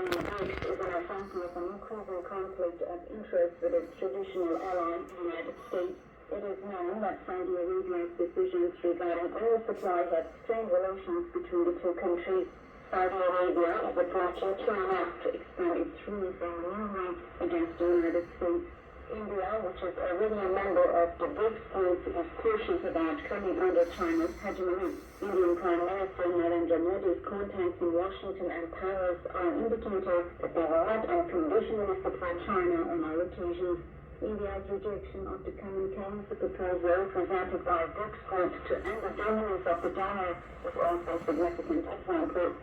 joining the BRICS is an example of an increasing conflict of interest with its traditional ally, the United States. It is known that Saudi Arabia's decisions regarding oil supply have strained relations between the two countries. Saudi Arabia is approaching China to expand its rules and maneuvering against the United States. India, which is already a member of the BRICS group, is cautious about coming under China's hegemony. Indian Prime Minister Narendra Modi's contacts in Washington and Paris are indicators that they will not unconditionally support China on all occasions. India's rejection of the common currency proposal presented by BRICS group to end the dominance of the dollar is also a significant example.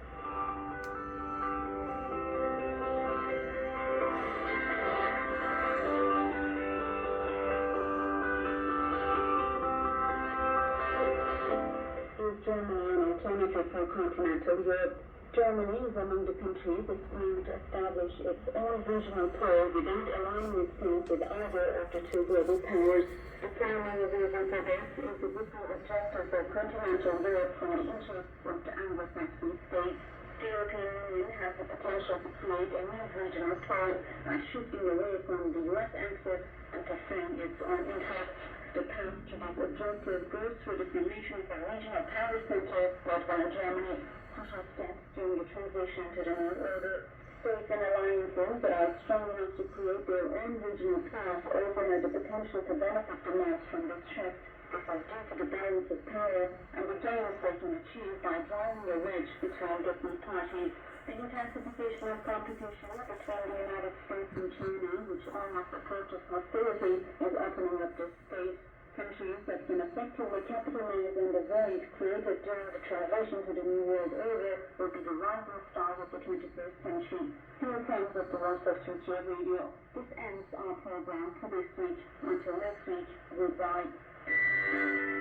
Germany an alternative for continental Europe. Germany is among the countries aspiring to establish its own regional pole without aligning itself with either of the two global powers. The primary reason for this is the different objectives of continental Europe from the interests of the Anglo-Saxon states. The European Union has the potential to create a new regional pole by shifting away from the US axis and pursuing its own interests. The path to this objective goes through the formation of a regional power center led by Germany. Crucial steps during the transition to the new order. States and alliances that are strong enough to create their own regional path also have the potential to benefit the most from this shift. This is due to the balance of power and the gains they can achieve by driving a wedge between different parties. The intensification of competition between the United States and China, which almost approaches hostility, is opening up this space. Countries that can effectively capitalize on the void created during the transition to the New World Order will be the rising stars of the 21st century. Dear friends of the Voice of Future Radio, this ends our program for this week. Until next week, goodbye.